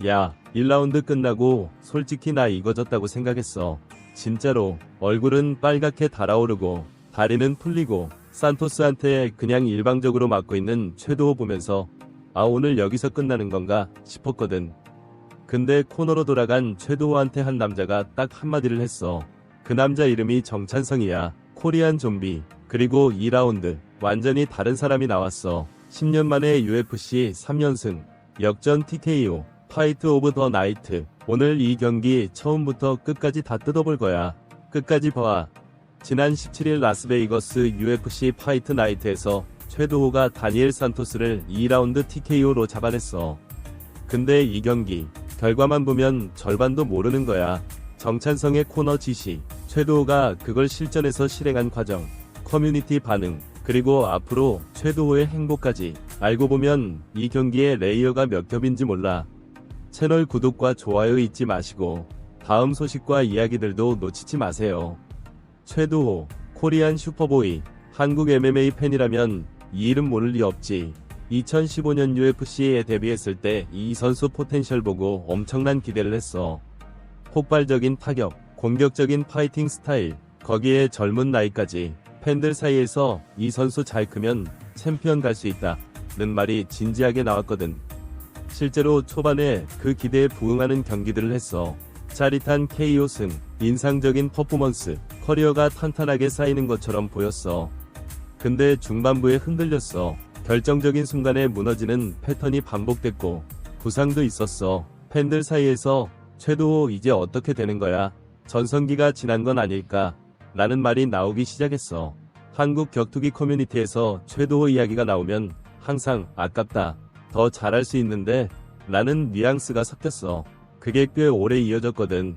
야, 1라운드 끝나고 솔직히 나 이거 졌다고 생각했어. 진짜로. 얼굴은 빨갛게 달아오르고 다리는 풀리고 산토스한테 그냥 일방적으로 맞고 있는 최도호 보면서 아, 오늘 여기서 끝나는 건가 싶었거든. 근데 코너로 돌아간 최도호한테 한 남자가 딱 한마디를 했어. 그 남자 이름이 정찬성이야. 코리안 좀비. 그리고 2라운드 완전히 다른 사람이 나왔어. 10년 만에 UFC 3연승, 역전 TKO, 파이트 오브 더 나이트. 오늘 이 경기 처음부터 끝까지 다 뜯어볼 거야. 끝까지 봐. 지난 17일 라스베이거스 UFC 파이트 나이트에서 최도호가 다니엘 산토스를 2라운드 TKO로 잡아냈어. 근데 이 경기 결과만 보면 절반도 모르는 거야. 정찬성의 코너 지시, 최도호가 그걸 실전에서 실행한 과정, 커뮤니티 반응, 그리고 앞으로 최도호의 행보까지 알고 보면 이 경기의 레이어가 몇 겹인지 몰라. 채널 구독과 좋아요 잊지 마시고 다음 소식과 이야기들도 놓치지 마세요. 최도호, 코리안 슈퍼보이. 한국 MMA 팬이라면 이 이름 모를 리 없지. 2015년 UFC에 데뷔했을 때 이 선수 포텐셜 보고 엄청난 기대를 했어. 폭발적인 타격, 공격적인 파이팅 스타일, 거기에 젊은 나이까지. 팬들 사이에서 이 선수 잘 크면 챔피언 갈 수 있다 는 말이 진지하게 나왔거든. 실제로 초반에 그 기대에 부응하는 경기들을 했어. 짜릿한 KO 승, 인상적인 퍼포먼스, 커리어가 탄탄하게 쌓이는 것처럼 보였어. 근데 중반부에 흔들렸어. 결정적인 순간에 무너지는 패턴이 반복됐고 부상도 있었어. 팬들 사이에서 최도호 이제 어떻게 되는 거야? 전성기가 지난 건 아닐까? 라는 말이 나오기 시작했어. 한국 격투기 커뮤니티에서 최도호 이야기가 나오면 항상 아깝다, 더 잘할 수 있는데 라는 뉘앙스가 섞였어. 그게 꽤 오래 이어졌거든.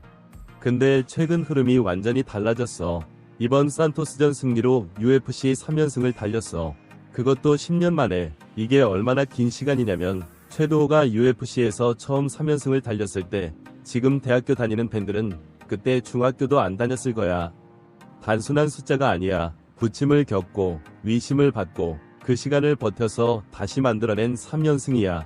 근데 최근 흐름이 완전히 달라졌어. 이번 산토스전 승리로 UFC 3연승을 달렸어. 그것도 10년 만에. 이게 얼마나 긴 시간이냐면 최도호가 UFC에서 처음 3연승을 달렸을 때 지금 대학교 다니는 팬들은 그때 중학교도 안 다녔을 거야. 단순한 숫자가 아니야. 부침을 겪고 위심을 받고 그 시간을 버텨서 다시 만들어낸 3연승이야.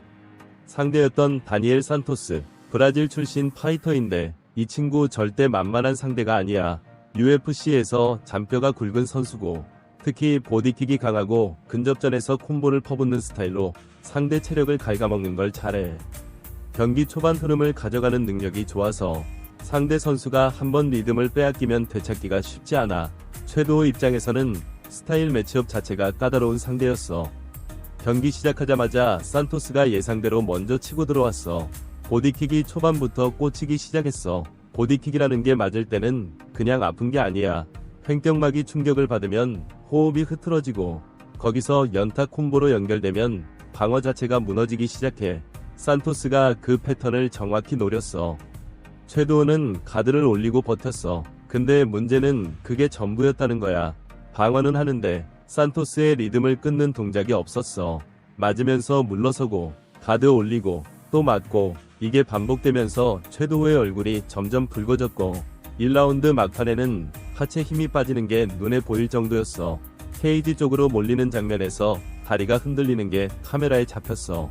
상대였던 다니엘 산토스, 브라질 출신 파이터인데 이 친구 절대 만만한 상대가 아니야. UFC에서 잔뼈가 굵은 선수고 특히 보디킥이 강하고 근접전에서 콤보를 퍼붓는 스타일로 상대 체력을 갉아먹는 걸 잘해. 경기 초반 흐름을 가져가는 능력이 좋아서 상대 선수가 한번 리듬을 빼앗기면 되찾기가 쉽지 않아. 최도호 입장에서는 스타일 매치업 자체가 까다로운 상대였어. 경기 시작하자마자 산토스가 예상대로 먼저 치고 들어왔어. 보디킥이 초반부터 꽂히기 시작했어. 보디킥이라는 게 맞을 때는 그냥 아픈 게 아니야. 횡격막이 충격을 받으면 호흡이 흐트러지고 거기서 연타 콤보로 연결되면 방어 자체가 무너지기 시작해. 산토스가 그 패턴을 정확히 노렸어. 최도호는 가드를 올리고 버텼어. 근데 문제는 그게 전부였다는 거야. 방어는 하는데 산토스의 리듬을 끊는 동작이 없었어. 맞으면서 물러서고 가드 올리고 또 맞고 이게 반복되면서 최도호의 얼굴이 점점 붉어졌고 1라운드 막판에는 하체 힘이 빠지는 게 눈에 보일 정도였어. 케이지 쪽으로 몰리는 장면에서 다리가 흔들리는 게 카메라에 잡혔어.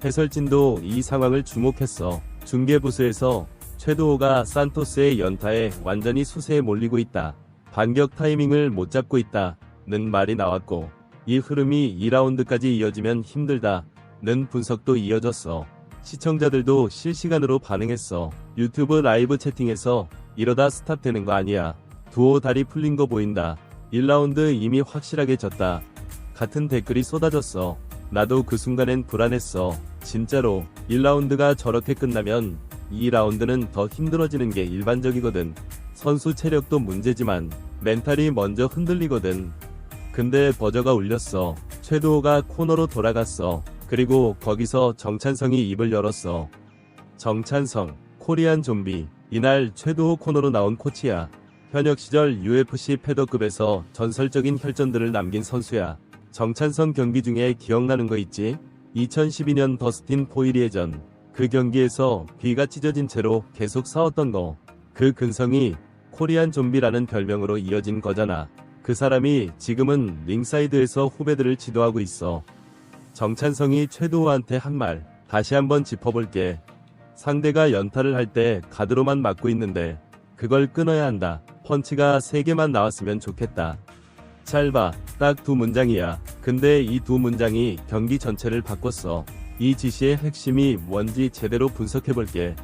해설진도 이 상황을 주목했어. 중계부스에서 최도호가 산토스의 연타에 완전히 수세에 몰리고 있다, 반격 타이밍을 못 잡고 있다 는 말이 나왔고 이 흐름이 2라운드까지 이어지면 힘들다 는 분석도 이어졌어. 시청자들도 실시간으로 반응했어. 유튜브 라이브 채팅에서 이러다 스탑되는 거 아니야, 두호 다리 풀린 거 보인다, 1라운드 이미 확실하게 졌다 같은 댓글이 쏟아졌어. 나도 그 순간엔 불안했어. 진짜로 1라운드가 저렇게 끝나면 2라운드는 더 힘들어지는 게 일반적이거든. 선수 체력도 문제지만 멘탈이 먼저 흔들리거든. 근데 버저가 울렸어. 최도호가 코너로 돌아갔어. 그리고 거기서 정찬성이 입을 열었어. 정찬성, 코리안 좀비. 이날 최도호 코너로 나온 코치야. 현역 시절 UFC 패더급에서 전설적인 혈전들을 남긴 선수야. 정찬성 경기 중에 기억나는 거 있지? 2012년 더스틴 포이리에전. 그 경기에서 귀가 찢어진 채로 계속 싸웠던 거. 그 근성이 코리안 좀비라는 별명으로 이어진 거잖아. 그 사람이 지금은 링사이드에서 후배들을 지도하고 있어. 정찬성이 최도호한테 한 말 다시 한번 짚어볼게. 상대가 연타를 할 때 가드로만 맞고 있는데 그걸 끊어야 한다. 펀치가 3개만 나왔으면 좋겠다. 짧아. 딱 2문장이야. 근데 이 2문장이 경기 전체를 바꿨어. 이 지시의 핵심이 뭔지 제대로 분석해볼게.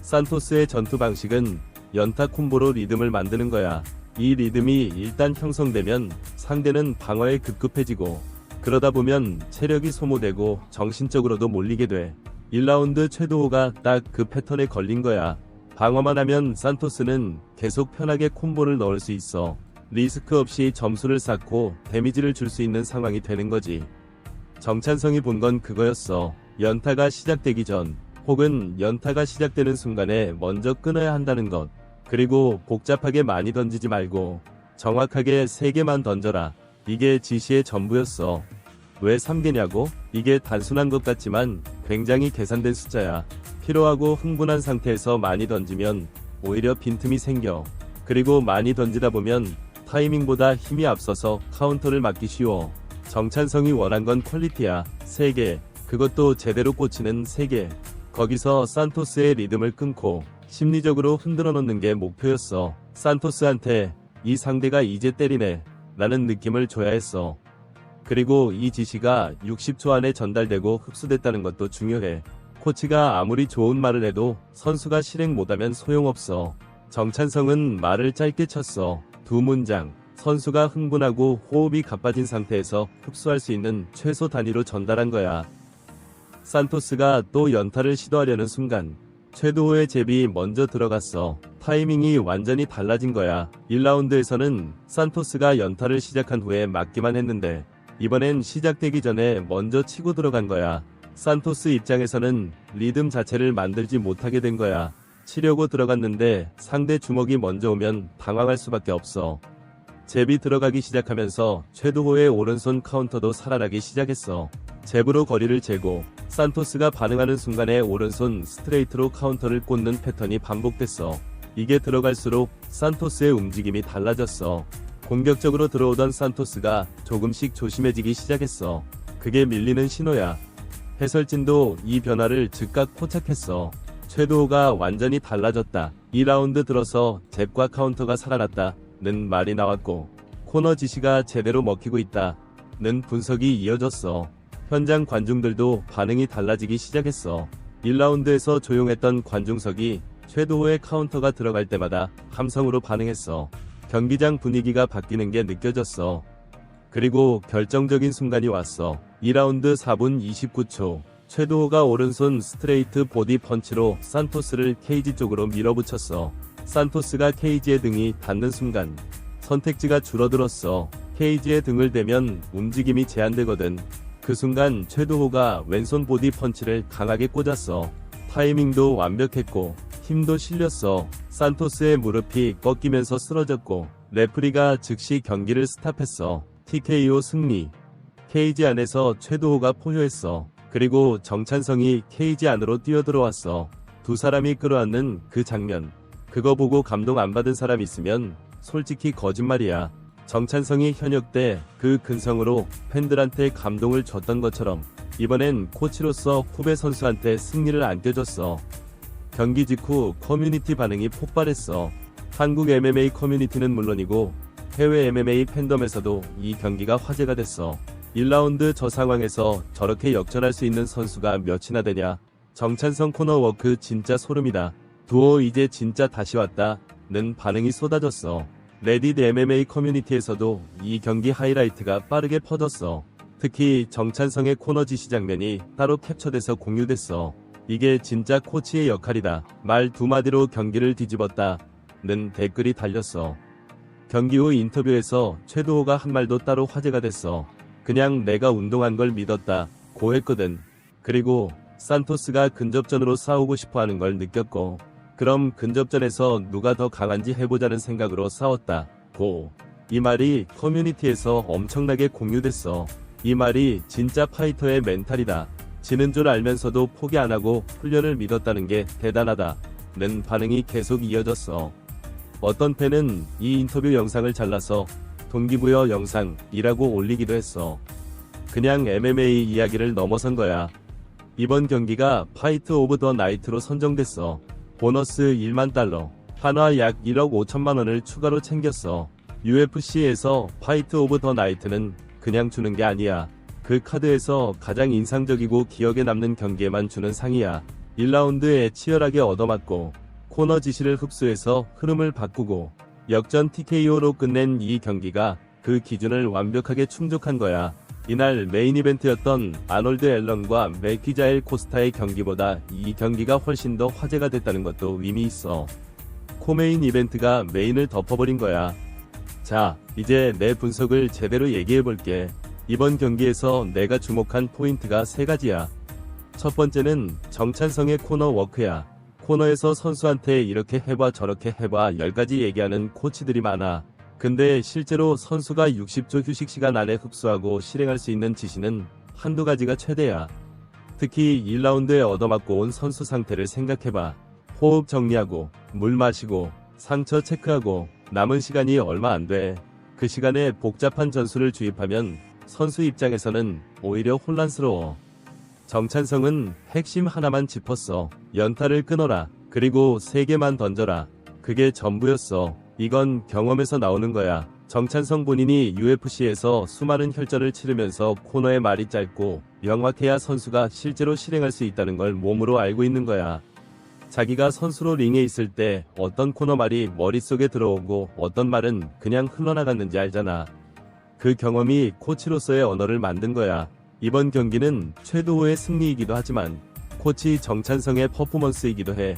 산토스의 전투 방식은 연타 콤보로 리듬을 만드는 거야. 이 리듬이 일단 형성되면 상대는 방어에 급급해지고, 그러다 보면 체력이 소모되고 정신적으로도 몰리게 돼. 1라운드 최도호가 딱 그 패턴에 걸린 거야. 방어만 하면 산토스는 계속 편하게 콤보를 넣을 수 있어. 리스크 없이 점수를 쌓고 데미지를 줄 수 있는 상황이 되는 거지. 정찬성이 본 건 그거였어. 연타가 시작되기 전, 혹은 연타가 시작되는 순간에 먼저 끊어야 한다는 것. 그리고 복잡하게 많이 던지지 말고 정확하게 3개만 던져라. 이게 지시의 전부였어. 왜 3개냐고? 이게 단순한 것 같지만 굉장히 계산된 숫자야. 피로하고 흥분한 상태에서 많이 던지면 오히려 빈틈이 생겨. 그리고 많이 던지다 보면 타이밍보다 힘이 앞서서 카운터를 맞기 쉬워. 정찬성이 원한 건 퀄리티야. 3개. 그것도 제대로 꽂히는 3개. 거기서 산토스의 리듬을 끊고 심리적으로 흔들어 놓는 게 목표였어. 산토스한테 이 상대가 이제 때리네 라는 느낌을 줘야 했어. 그리고 이 지시가 60초 안에 전달되고 흡수됐다는 것도 중요해. 코치가 아무리 좋은 말을 해도 선수가 실행 못하면 소용없어. 정찬성은 말을 짧게 쳤어. 2문장. 선수가 흥분하고 호흡이 가빠진 상태에서 흡수할 수 있는 최소 단위로 전달한 거야. 산토스가 또 연타를 시도하려는 순간 최도호의 잽이 먼저 들어갔어. 타이밍이 완전히 달라진 거야. 1라운드에서는 산토스가 연타를 시작한 후에 맞기만 했는데 이번엔 시작되기 전에 먼저 치고 들어간 거야. 산토스 입장에서는 리듬 자체를 만들지 못하게 된 거야. 치려고 들어갔는데 상대 주먹이 먼저 오면 당황할 수밖에 없어. 잽이 들어가기 시작하면서 최도호의 오른손 카운터도 살아나기 시작했어. 잽으로 거리를 재고 산토스가 반응하는 순간에 오른손 스트레이트로 카운터를 꽂는 패턴이 반복됐어. 이게 들어갈수록 산토스의 움직임이 달라졌어. 공격적으로 들어오던 산토스가 조금씩 조심해지기 시작했어. 그게 밀리는 신호야. 해설진도 이 변화를 즉각 포착했어. 최도호가 완전히 달라졌다. 2라운드 들어서 잽과 카운터가 살아났다는 말이 나왔고, 코너 지시가 제대로 먹히고 있다는 분석이 이어졌어. 현장 관중들도 반응이 달라지기 시작했어. 1라운드에서 조용했던 관중석이 최도호의 카운터가 들어갈 때마다 함성으로 반응했어. 경기장 분위기가 바뀌는 게 느껴졌어. 그리고 결정적인 순간이 왔어. 2라운드 4분 29초. 최도호가 오른손 스트레이트 보디 펀치로 산토스를 케이지 쪽으로 밀어붙였어. 산토스가 케이지의 등이 닿는 순간 선택지가 줄어들었어. 케이지의 등을 대면 움직임이 제한되거든. 그 순간 최도호가 왼손 보디 펀치를 강하게 꽂았어. 타이밍도 완벽했고 힘도 실렸어. 산토스의 무릎이 꺾이면서 쓰러졌고 레프리가 즉시 경기를 스탑했어. TKO 승리. 케이지 안에서 최도호가 포효했어. 그리고 정찬성이 케이지 안으로 뛰어들어왔어. 두 사람이 끌어안는 그 장면. 그거 보고 감동 안 받은 사람 있으면 솔직히 거짓말이야. 정찬성이 현역 때 그 근성으로 팬들한테 감동을 줬던 것처럼 이번엔 코치로서 후배 선수한테 승리를 안겨줬어. 경기 직후 커뮤니티 반응이 폭발했어. 한국 MMA 커뮤니티는 물론이고 해외 MMA 팬덤에서도 이 경기가 화제가 됐어. 1라운드 저 상황에서 저렇게 역전할 수 있는 선수가 몇이나 되냐. 정찬성 코너워크 진짜 소름이다. 두오 이제 진짜 다시 왔다는 반응이 쏟아졌어. 레딧 MMA 커뮤니티에서도 이 경기 하이라이트가 빠르게 퍼졌어. 특히 정찬성의 코너 지시 장면이 따로 캡처돼서 공유됐어. 이게 진짜 코치의 역할이다. 말 2마디로 경기를 뒤집었다는 댓글이 달렸어. 경기 후 인터뷰에서 최도호가 한 말도 따로 화제가 됐어. 그냥 내가 운동한 걸 믿었다고 했거든. 그리고 산토스가 근접전으로 싸우고 싶어하는 걸 느꼈고, 그럼 근접전에서 누가 더 강한지 해보자는 생각으로 싸웠다고. 이 말이 커뮤니티에서 엄청나게 공유됐어. 이 말이 진짜 파이터의 멘탈이다. 지는 줄 알면서도 포기 안 하고 훈련을 믿었다는 게 대단하다는 반응이 계속 이어졌어. 어떤 팬은 이 인터뷰 영상을 잘라서 동기부여 영상이라고 올리기도 했어. 그냥 MMA 이야기를 넘어선 거야. 이번 경기가 파이트 오브 더 나이트로 선정됐어. 보너스 1만 달러, 한화 약 1억 5천만 원을 추가로 챙겼어. UFC에서 파이트 오브 더 나이트는 그냥 주는 게 아니야. 그 카드에서 가장 인상적이고 기억에 남는 경기에만 주는 상이야. 1라운드에 치열하게 얻어맞고 코너 지시를 흡수해서 흐름을 바꾸고 역전 TKO로 끝낸 이 경기가 그 기준을 완벽하게 충족한 거야. 이날 메인 이벤트였던 아놀드 앨런과 맥기자엘 코스타의 경기보다 이 경기가 훨씬 더 화제가 됐다는 것도 의미 있어. 코메인 이벤트가 메인을 덮어버린 거야. 자, 이제 내 분석을 제대로 얘기해볼게. 이번 경기에서 내가 주목한 포인트가 3가지야. 첫 번째는 정찬성의 코너 워크야. 코너에서 선수한테 이렇게 해봐 저렇게 해봐 10가지 얘기하는 코치들이 많아. 근데 실제로 선수가 60초 휴식 시간 안에 흡수하고 실행할 수 있는 지시는 한두 가지가 최대야. 특히 1라운드에 얻어맞고 온 선수 상태를 생각해봐. 호흡 정리하고 물 마시고 상처 체크하고 남은 시간이 얼마 안 돼. 그 시간에 복잡한 전술을 주입하면 선수 입장에서는 오히려 혼란스러워. 정찬성은 핵심 하나만 짚었어. 연타를 끊어라. 그리고 3개만 던져라. 그게 전부였어. 이건 경험에서 나오는 거야. 정찬성 본인이 UFC에서 수많은 혈전을 치르면서 코너의 말이 짧고 명확해야 선수가 실제로 실행할 수 있다는 걸 몸으로 알고 있는 거야. 자기가 선수로 링에 있을 때 어떤 코너 말이 머릿속에 들어오고 어떤 말은 그냥 흘러나갔는지 알잖아. 그 경험이 코치로서의 언어를 만든 거야. 이번 경기는 최도호의 승리이기도 하지만 코치 정찬성의 퍼포먼스이기도 해.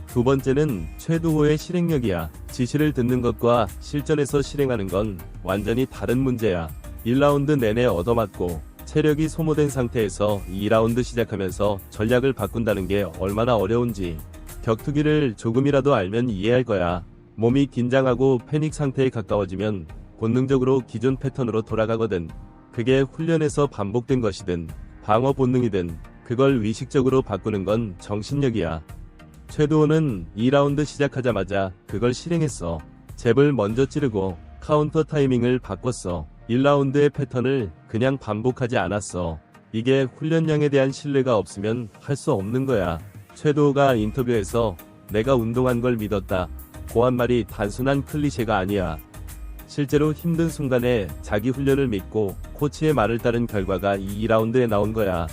두 번째는 최도호의 실행력이야. 지시를 듣는 것과 실전에서 실행하는 건 완전히 다른 문제야. 1라운드 내내 얻어맞고 체력이 소모된 상태에서 2라운드 시작하면서 전략을 바꾼다는 게 얼마나 어려운지 격투기를 조금이라도 알면 이해할 거야. 몸이 긴장하고 패닉 상태에 가까워지면 본능적으로 기존 패턴으로 돌아가거든. 그게 훈련에서 반복된 것이든 방어 본능이든 그걸 의식적으로 바꾸는 건 정신력이야. 최도호는 2라운드 시작하자마자 그걸 실행했어. 잽을 먼저 찌르고 카운터 타이밍을 바꿨어. 1라운드의 패턴을 그냥 반복하지 않았어. 이게 훈련량에 대한 신뢰가 없으면 할 수 없는 거야. 최도호가 인터뷰에서 내가 운동한 걸 믿었다 고 한 말이 단순한 클리셰가 아니야. 실제로 힘든 순간에 자기 훈련을 믿고 코치의 말을 따른 결과가 이 2라운드에 나온 거야.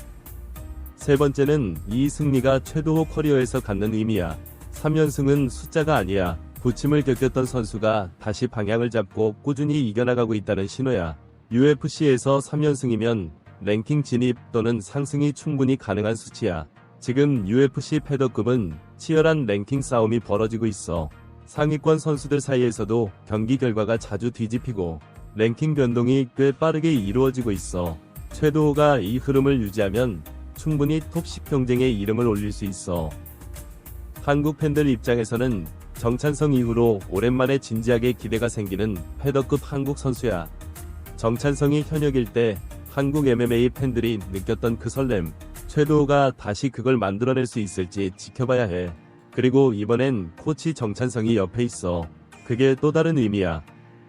세 번째는 이 승리가 최도호 커리어에서 갖는 의미야. 3연승은 숫자가 아니야. 부침을 겪었던 선수가 다시 방향을 잡고 꾸준히 이겨나가고 있다는 신호야. UFC에서 3연승이면 랭킹 진입 또는 상승이 충분히 가능한 수치야. 지금 UFC 패더급은 치열한 랭킹 싸움이 벌어지고 있어. 상위권 선수들 사이에서도 경기 결과가 자주 뒤집히고 랭킹 변동이 꽤 빠르게 이루어지고 있어. 최도호가 이 흐름을 유지하면 충분히 톱10 경쟁에 이름을 올릴 수 있어. 한국 팬들 입장에서는 정찬성 이후로 오랜만에 진지하게 기대가 생기는 패더급 한국 선수야. 정찬성이 현역일 때 한국 MMA 팬들이 느꼈던 그 설렘, 최도호가 다시 그걸 만들어낼 수 있을지 지켜봐야 해. 그리고 이번엔 코치 정찬성이 옆에 있어. 그게 또 다른 의미야.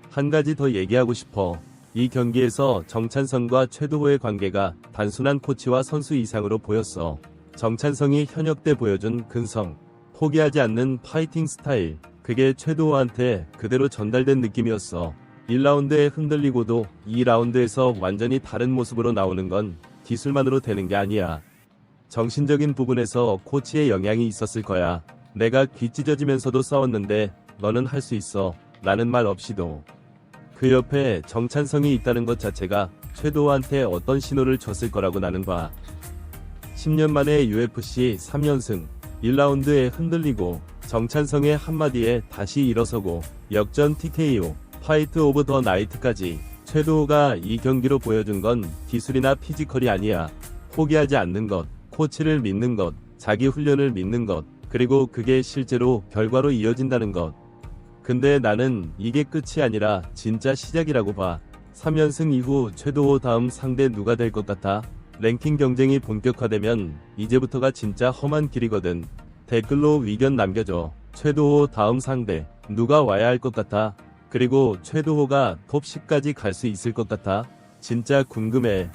한 가지 더 얘기하고 싶어. 이 경기에서 정찬성과 최도호의 관계가 단순한 코치와 선수 이상으로 보였어. 정찬성이 현역 때 보여준 근성, 포기하지 않는 파이팅 스타일, 그게 최도호한테 그대로 전달된 느낌이었어. 1라운드에 흔들리고도 2라운드에서 완전히 다른 모습으로 나오는 건 기술만으로 되는 게 아니야. 정신적인 부분에서 코치의 영향이 있었을 거야. 내가 귀 찢어지면서도 싸웠는데 너는 할 수 있어 라는 말 없이도. 그 옆에 정찬성이 있다는 것 자체가 최도호한테 어떤 신호를 줬을 거라고 나는 봐. 10년 만에 UFC 3연승, 1라운드에 흔들리고 정찬성의 한마디에 다시 일어서고 역전 TKO, 파이트 오브 더 나이트까지 최도호가 이 경기로 보여준 건 기술이나 피지컬이 아니야. 포기하지 않는 것, 코치를 믿는 것, 자기 훈련을 믿는 것, 그리고 그게 실제로 결과로 이어진다는 것. 근데 나는 이게 끝이 아니라 진짜 시작이라고 봐. 3연승 이후 최도호 다음 상대 누가 될 것 같아? 랭킹 경쟁이 본격화되면 이제부터가 진짜 험한 길이거든. 댓글로 의견 남겨줘. 최도호 다음 상대 누가 와야 할 것 같아? 그리고 최도호가 톱 10까지 갈 수 있을 것 같아? 진짜 궁금해.